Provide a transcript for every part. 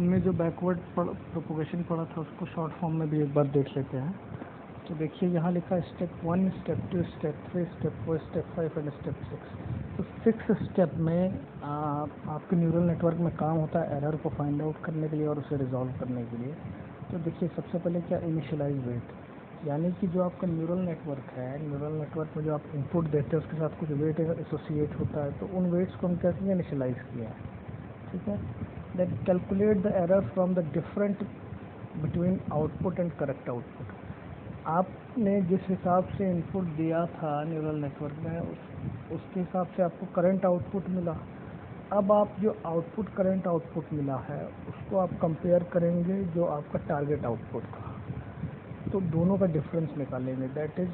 हमने जो backward propagation पढ़ा था उसको शॉर्ट फॉर्म में भी एक बार देख लेते हैं। तो देखिए यहाँ लिखा है step 1, step 2, step 3, step 4, step 5 and step 6। तो 6 स्टेप में आपके न्यूरल नेटवर्क में काम होता है एरर को फाइंड आउट करने के लिए और उसे रिजॉल्व करने के लिए। तो देखिए सबसे पहले क्या, इनिशियलाइज वेट, यानी कि जो आपका न्यूरल नेटवर्क है, न्यूरल नेटवर्क में जो आप इनपुट देते हैं उसके साथ कुछ वेट एसोसिएट होता है, तो उन वेट्स को हम क्या किया, इनिशियलाइज किया है। ठीक है। Then calculate the error from the different between output and correct output. आपने जिस हिसाब से इनपुट दिया था न्यूरल नेटवर्क में उसके हिसाब से आपको करंट आउटपुट मिला। अब आप जो आउटपुट करंट आउटपुट मिला है उसको आप कंपेयर करेंगे जो आपका टारगेट आउटपुट था, तो दोनों का डिफरेंस निकालेंगे। दैट इज़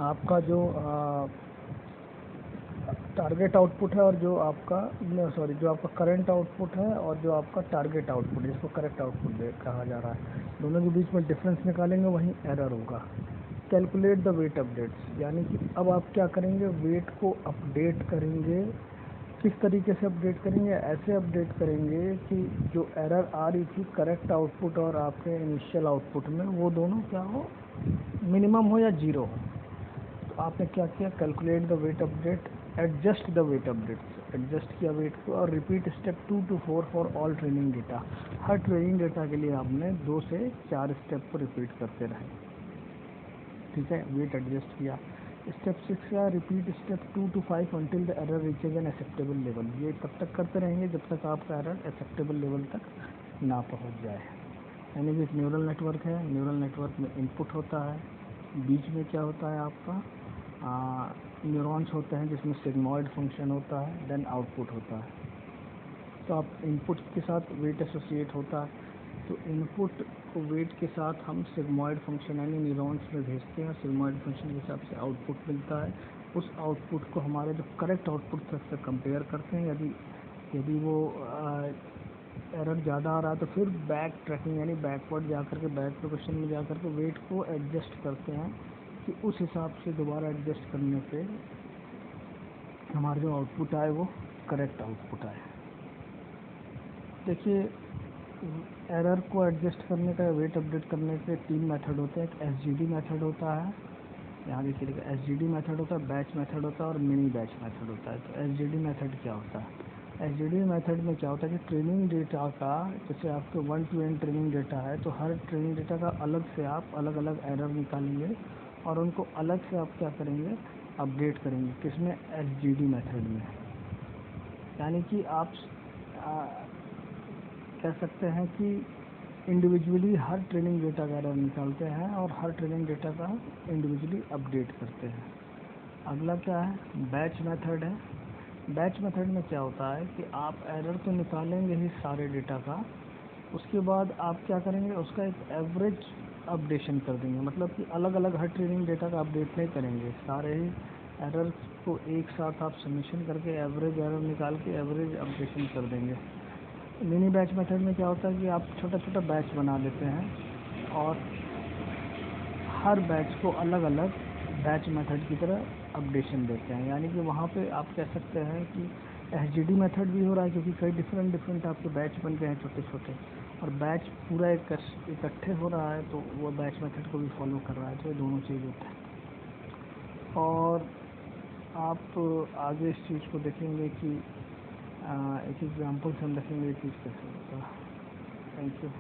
आपका जो टारगेट आउटपुट है और जो आपका जो आपका करंट आउटपुट है और जो आपका टारगेट आउटपुट है, जिसको करेक्ट आउटपुट कहा जा रहा है, दोनों के बीच में डिफरेंस निकालेंगे, वहीं एरर होगा। कैलकुलेट द वेट अपडेट्स, यानी कि अब आप क्या करेंगे, वेट को अपडेट करेंगे। किस तरीके से अपडेट करेंगे, ऐसे अपडेट करेंगे कि जो एरर आ रही थी करेक्ट आउटपुट और आपके इनिशियल आउटपुट में, वो दोनों क्या हो, मिनिमम हो या जीरो हो। तो आपने क्या किया, calculate the weight update, adjust the weight updates, adjust किया वेट को, और repeat step 2 to 4 for all training data. हर ट्रेनिंग डेटा के लिए आपने 2 से 4 स्टेप को रिपीट करते रहे। ठीक है, वेट एडजस्ट किया। स्टेप 6 का repeat step 2 to 5 until the error reaches an acceptable level। ये तब तक करते रहेंगे जब तक आपका एरर एक्सेप्टेबल लेवल तक ना पहुंच जाए। यानी कि एक न्यूरल नेटवर्क है, न्यूरल नेटवर्क में इनपुट होता है, बीच में क्या होता है आपका न्यूरॉन्स होते हैं जिसमें सिग्मॉइड फंक्शन होता है, देन आउटपुट होता है। तो आप इनपुट के साथ वेट एसोसिएट होता है, तो इनपुट को वेट के साथ हम सिग्मॉइड फंक्शन यानी न्यूरॉन्स में भेजते हैं, सिग्मॉइड फंक्शन के हिसाब से आउटपुट मिलता है। उस आउटपुट को हमारे जो करेक्ट आउटपुट था उससे कंपेयर करते हैं। यदि वो एरर ज़्यादा आ रहा है तो फिर बैक ट्रैकिंग यानी बैकवर्ड जा कर के बैक प्रोग्रेशन में जा कर के वेट को एडजस्ट करते हैं कि उस हिसाब से दोबारा एडजस्ट करने पे हमारा जो आउटपुट आए वो करेक्ट आउटपुट आए। देखिए एरर को एडजस्ट करने का, वेट अपडेट करने के 3 मेथड होते हैं। एक एसजीडी मेथड होता है, यहाँ देखिए एसजीडी मेथड होता है, बैच मेथड होता है और मिनी बैच मेथड होता है। तो एसजीडी मेथड क्या होता है, एसजीडी मेथड में क्या होता है कि ट्रेनिंग डेटा का, जैसे आपके 1 to n ट्रेनिंग डेटा है तो हर ट्रेनिंग डेटा का अलग से आप अलग अलग एरर निकालेंगे और उनको अलग से आप क्या करेंगे, अपडेट करेंगे। किसमें, एसजीडी मेथड में। यानी कि आप कह सकते हैं कि इंडिविजुअली हर ट्रेनिंग डेटा का एरर निकालते हैं और हर ट्रेनिंग डेटा का इंडिविजुअली अपडेट करते हैं। अगला क्या है, बैच मेथड है। बैच मेथड में क्या होता है कि आप एरर तो निकालेंगे ही सारे डेटा का, उसके बाद आप क्या करेंगे, उसका एक एवरेज अपडेशन कर देंगे। मतलब कि अलग अलग हर ट्रेनिंग डेटा का अपडेट नहीं करेंगे, सारे ही एरर को एक साथ आप सबमिशन करके एवरेज एरर निकाल के एवरेज अपडेशन कर देंगे। मिनी बैच मेथड में क्या होता है कि आप छोटा छोटा बैच बना लेते हैं और हर बैच को अलग अलग बैच मेथड की तरह अपडेशन देते हैं। यानी कि वहाँ पे आप कह सकते हैं कि एसजीडी मेथड भी हो रहा है क्योंकि कई डिफरेंट आपके बैच बन गए हैं छोटे छोटे, और बैच पूरा इकट्ठे हो रहा है तो वो बैच मेथड को भी फॉलो कर रहा है। तो ये दोनों चीज़ होता है। और आप आगे इस चीज़ को देखेंगे कि एक एग्जाम्पल से हम देखेंगे ये चीज़ कैसे होता है। Thank you.